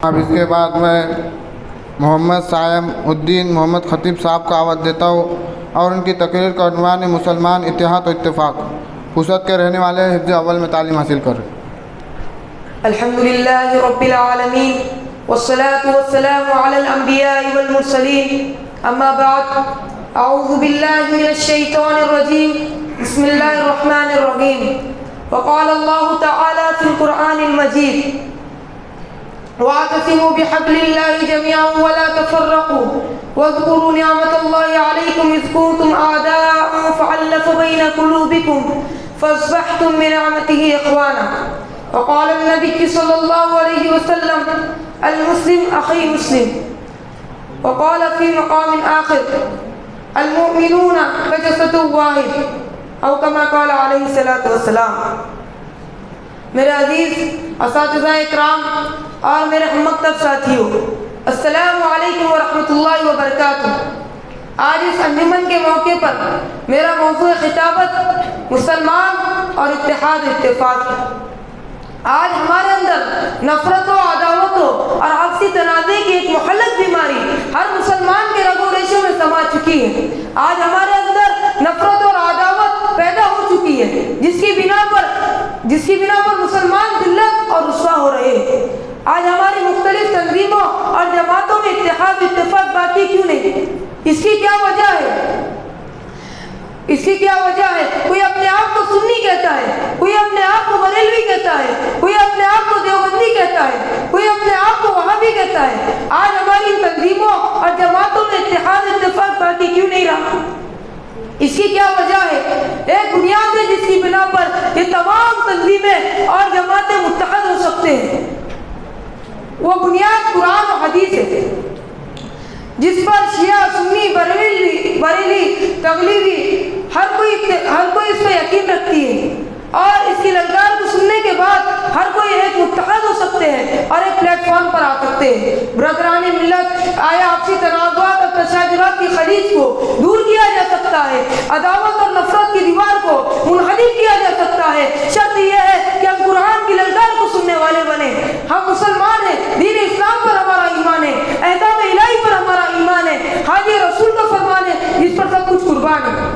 اب اس کے بعد میں محمد سائم الدین محمد خطیب صاحب کو دعوت دیتا ہوں اور ان کی تقریر کا عنوان ہے مسلمان اتحاد و اتفاق۔ پوسد کے رہنے والے حفظ اول میں تعلیم حاصل کر رہے ہیں۔ الحمدللہ رب العالمین والصلاة والسلام علی الانبیاء والمرسلین، اما بعد، اعوذ باللہ من الشیطان الرجیم، بسم اللہ الرحمن الرحیم۔ وقال اللہ تعالی فی القرآن المجید واعتصموا بحبل اللہ جميعا ولا تفرقوا واذكروا نعمة الله عليكم إذ كنتم أعداء فألف بين قلوبكم فأصبحتم بنعمته إخوانا۔ وقال النبي صلى الله عليه وسلم المسلم أخي مسلم۔ وقال في مقام آخر المؤمنون كجسد واحد، أو كما قال عليه الصلاة والسلام۔ میرے عزیز اساتذہ اکرام اور میرے ہم مکتب ساتھیوں، السلام علیکم ورحمۃ اللہ وبرکاتہ۔ آج اس انجمن کے موقع پر میرا موضوع خطابت مسلمان اور اتحاد و اتفاق ہے۔ آج ہمارے اندر نفرتوں، عداوتوں اور آپسی تنازع کی ایک مہلک بیماری ہر مسلمان کے رگ و ریشوں میں سما چکی ہے۔ آج ہمارے اندر نفرت اور عداوت پیدا ہو چکی ہے، جس کی بنا پر مسلمان ذلت اور رسوا ہو رہے ہیں۔ آج ہماری مختلف تنظیموں اور جماعتوں میں اتحاد و اتفاق باقی کیوں نہیں؟ اس کی کیا وجہ ہے؟ کوئی اپنے آپ کو سنی کہتا ہے، کوئی اپنے آپ کو بریلوی کہتا ہے، کوئی اپنے آپ کو دیوبندی کہتا ہے، کوئی اپنے آپ کو وہابی کہتا ہے۔ آج ہماری ان تنظیموں اور جماعتوں میں اتحاد و اتفاق باقی کیوں نہیں رہا؟ اس کی کیا وجہ ہے؟ ایک بنیاد ہے جس کی بنا پر یہ تمام تنظیمیں اور جماعتیں متحد ہو سکتے ہیں۔ وہ بنیاد قرآن و حدیث ہے، جس پر شیعہ، سنی، بریلی، تبلیغی ہر کوئی اس پہ یقین رکھتی ہے، اور اس کی للکار کو سننے کے بعد ہر کوئی ایک متحد ہو سکتے ہیں اور ایک پلیٹ فارم پر آ سکتے ہیں۔ برادران ملت، آیا آپسی تنازعات اور تشاجرات کی خلیج کو دور کیا جا سکتا ہے، عداوت اور نفرت کی دیوار کو منحدر کیا جا سکتا ہے۔ شرط یہ ہے کہ ہم قرآن کی للکار کو سننے والے بنیں۔ ہم مسلمان ہیں، دین اسلام پر ہمارا ایمان ہے، احکام الہی پر ہمارا ایمان ہے، حاجی رسول کا فرمان ہے جس پر سب کچھ قربان ہے۔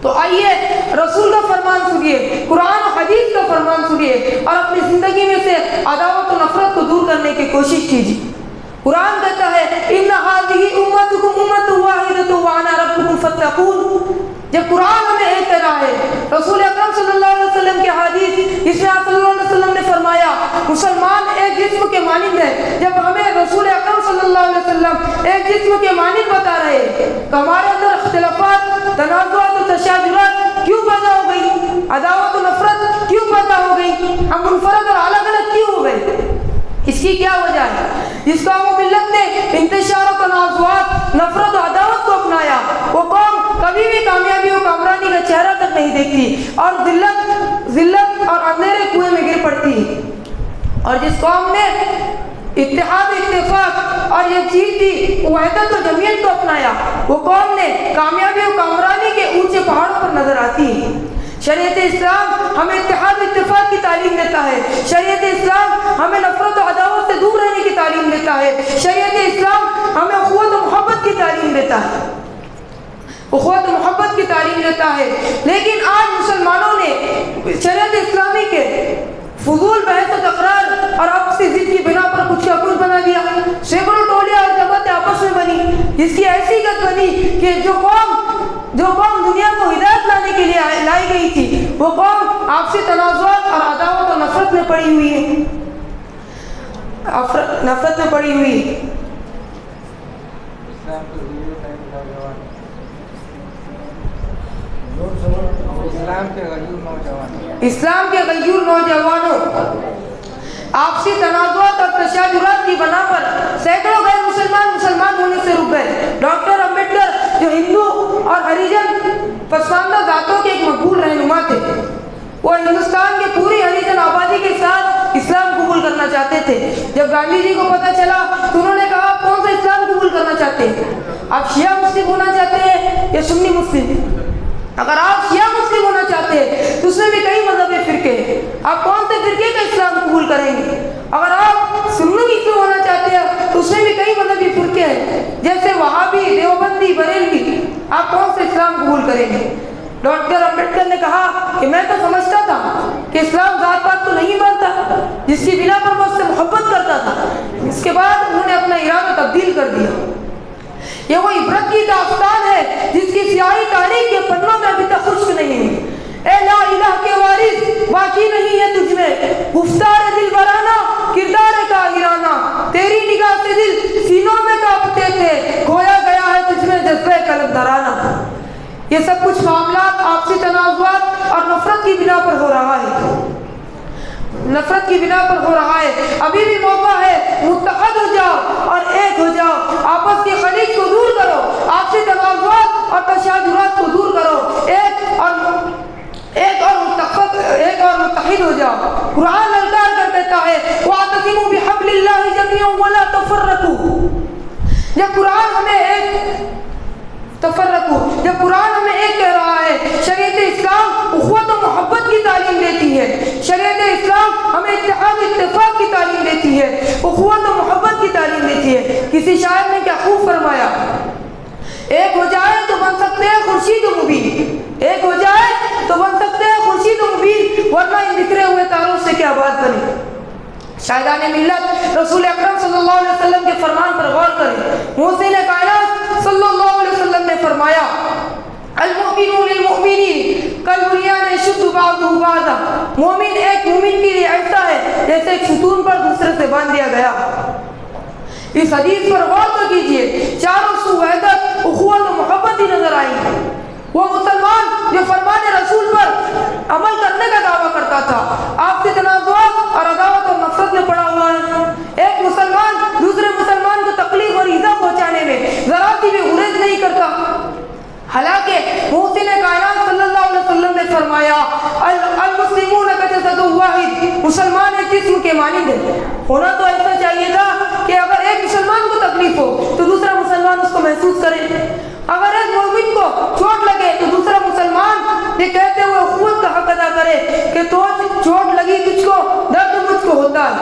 تو آئیے رسول کا فرمان سنیے، قرآن و حدیث کا فرمان سنیے، اور اپنی زندگی میں سے عداوت و نفرت کو دور کرنے کی کوشش کیجیے۔ قرآن کہتا ہے ان هذه امتكم امة واحدة وانا ربكم فاتقون۔ جب قرآن ہمیں ایک کہہ رہا ہے، رسول اکرم صلی اللہ علیہ وسلم کی حدیث جس میں آپ صلی اللہ علیہ وسلم نے فرمایا مسلمان ایک جسم کے مانند ہے، جب ہمیں رسول اکرم صلی اللہ علیہ وسلم ایک جسم کے مانند بتا رہے ہیں تو ہمارے اندر اختلافات، تنازعات و تشاجرات کیوں پیدا ہو گئی؟ عداوت و نفرت کیوں پیدا ہو گئی؟ ہم منفرد اور الگ الگ کیوں ہو گئے؟ اس کی کیا وجہ ہے؟ جس قوم و ملت نے انتشار و تنازعات، نفرت و عداوت کو اپنایا، وہ قوم کبھی بھی کامیابی و کامرانی کا چہرہ تک نہیں دیکھتی اور ذلت اور اندھیرے کنویں میں گر پڑتی۔ اور جس قوم نے اتحاد و اتفاق اور یہ چیز تھی وحدت و جمعیت کو اپنایا، وہ قوم نے کامیابی و کامرانی کے اونچے پہاڑوں پر نظر آتی ہے۔ شریعت اسلام ہمیں اتحاد و اتفاق کی تعلیم دیتا ہے، شریعت اسلام ہمیں نفرت و عداوت سے دور رہنے کی تعلیم دیتا ہے، شریعت اسلام ہمیں اخوت و محبت کی تعلیم دیتا ہے، اخوت و محبت کی تعلیم دیتا ہے۔ لیکن آج مسلمانوں نے شریعت اسلامی کے فضول بحث و تکرار اور آپسی ضد کی بنا پر کچھ کا کچھ بنا دیا۔ سینکڑوں ٹولیاں اور جماعتیں آپس میں بنی، جس کی ایسی گت بنی کہ جو قوم دنیا کو ہدایت لانے کے لیے لائی گئی تھی، وہ قوم آپسی تنازعات اور عداوت اور نفرت میں پڑی ہوئی ہے۔ اسلام کے غیور نوجوانوں، آپسی تنازعات اور تشاجرات کی بنا پر سینکڑوں غیر مسلمان ہونے سے رک گئے۔ ڈاکٹر امبیڈکر جو ہندو اور ہریجن پسماندہ ذاتوں کے ایک مقبول رہنما تھے، وہ ہندوستان کی پوری ہریجن آبادی کے ساتھ اسلام قبول کرنا چاہتے تھے۔ جب گاندھی جی کو پتہ چلا تو انہوں نے کہا آپ کون سا اسلام قبول کرنا چاہتے ہیں؟ آپ شیعہ مسلم ہونا چاہتے ہیں یا سنی مسلم؟ اگر آپ شیعہ مسلم ہونا چاہتے ہیں تو اس میں بھی کئی مذہبی فرقے ہیں، آپ کون سے فرقے کا اسلام قبول کریں گے؟ اگر آپ سنی مسلم ہونا چاہتے ہیں جیسے وہابی، دیوبندی، بریلوی، آپ کون سے اسلام قبول کریں گے؟ ڈاکٹر امبیڈکر نے کہا کہ میں تو سمجھتا تھا کہ اسلام ذات پات تو نہیں مانتا، جس کی بنا پر میں اس سے محبت کرتا تھا، اس کے بعد انہوں نے اپنا ارادہ تبدیل کر دیا۔ یہ وہ عبرت کی داستان ہے جس کی سیاہی تاریخ کے پنوں میں ابھی تک خشک نہیں ہوئی۔ اے لا الہ کے وارث، باقی نہیں ہے تجھ میں گفتار دل برانہ، کردار طاہرانہ، تیری نگاہ سے دل سینوں میں کانپتے تھے، کھویا گیا ہے تجھ میں جذبہ قلندرانہ۔ یہ سب کچھ معاملات آپسی تنازعات اور نفرت کی بنا پر ہو رہا ہے، نفرت کی بنا پر ہو رہا ہے۔ ابھی بھی موقع ہے، متحد ہو جاؤ اور ایک ہو جاؤ، آپس کی خلیج کو دور کرو، آپسی تنازعات اور تشادرات کو دور کرو، ایک اور متحد ہو جاؤ۔ قرآن للکار کر دیتا ہے وَاعْتَصِمُوا بِحَبْلِ اللَّهِ جَمِيعًا وَلَا تَفَرَّقُوا۔ جب قرآن ہمیں ایک کہہ رہا ہے، شریعت اسلام اخوت و محبت کی تعلیم دیتی ہے، شریعت اسلام ہمیں اتحاد اتفاق کی تعلیم دیتی ہے، اخوت و محبت کی تعلیم دیتی ہے۔ کسی شاعر نے کیا خوب فرمایا، ایک ہو جائے تو بن سکتے ہیں خورشید و مبین، ایک ہو جائے تو بن سکتے ہیں خورشید و مبین، ورنہ ان بکھرے ہوئے تاروں سے کیا بات بنے۔ شاہدان ملت رسول اکرم صلی اللہ علیہ وسلم کے فرمان پر غور کریں۔ محسن کائنات صلی اللہ علیہ وسلم نے فرمایا المؤمنون للمؤمنین کالبنیان یشد بعضہ بعضا، مومن ایک مومن کے لیے ایسا ہے جیسے ایک ستون پر دوسرے سے باندھ دیا گیا۔ اس حدیث پر غور تو کیجئے، چاروں سو وحدت، اخوت و محبت ہی نظر آئی ہے۔ وہ مسلمان جو فرمان رسول پر عمل کرنے کا دعویٰ کرتا تھا، آپ کے تنازعات اور عداوت اور نفرت میں پڑا ہوا ہے۔ ایک مسلمان دوسرے مسلمان کو تکلیف اور ایذا پہنچانے میں ذرا سی بھی گریز نہیں کرتا۔ حالانکہ محسن کائنات صلی اللہ علیہ وسلم نے فرمایا المسلمون کجسد واحد، مسلمان ایک جسم کے مانند ہے۔ ہونا تو ایسا چاہیے تھا کہ اگر ایک مسلمان کو تکلیف ہو تو دوسرا مسلمان اس کو محسوس کرے، اگر ایک مومن کو چوٹ لگے تو دوسرا مسلمان یہ کہتے ہوئے اخوت کا حق ادا کرے کہ تو چوٹ لگی تجھ کو، درد مجھ کو ہوتا ہے،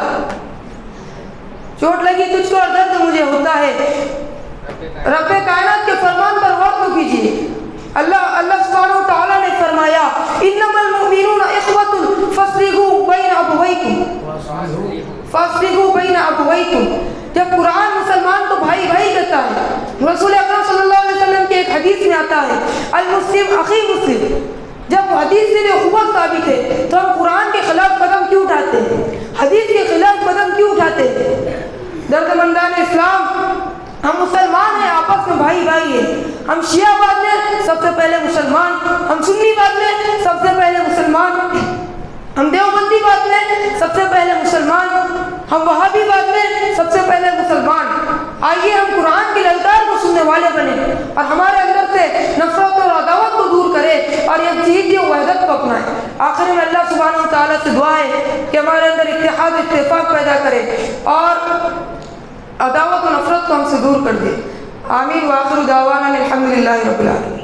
چوٹ لگی تجھ کو اور درد مجھے ہوتا ہے۔ رب کائنات کے فرمان پر غور تو کیجیے، اللہ سبحانہ وتعالی نے فرمایا انما المؤمنون اخوة فاصلحوا بین ابویکم۔ جب قرآن مسلمان کو بھائی بھائی کہتا ہے، رسول اکرم صلی اللہ علیہ وسلم کے ایک حدیث میں آتا ہے المسلم اخی مسلم، جب حدیث سے اخوت ثابت ہے تو ہم قرآن کے خلاف قدم کیوں اٹھاتے ہیں، حدیث کے خلاف قدم کیوں اٹھاتے ہیں؟ درد مندان اسلام، ہم مسلمان ہیں، آپس میں بھائی بھائی ہیں۔ ہم شیعہ بعد میں سب سے پہلے مسلمان، ہم سنی بعد میں سب سے پہلے مسلمان، ہم دیوبندی بعد میں سب سے پہلے مسلمان، ہم وہابی بعد میں سب سے پہلے مسلمان۔ آئیے ہم قرآن کی للکار کو سننے والے بنے اور ہمارے اندر سے نفرت اور عداوت کو دور کرے اور یکجہتی و وحدت کو اپنائیں۔ آخر میں اللہ سبحانہ و تعالیٰ سے دعا ہے کہ ہمارے اندر اتحاد اتفاق پیدا کرے اور عداوت و نفرت کو ہم سے دور کر دے۔ آمین۔ وآخر دعوانا الحمدللہ رب العالمین۔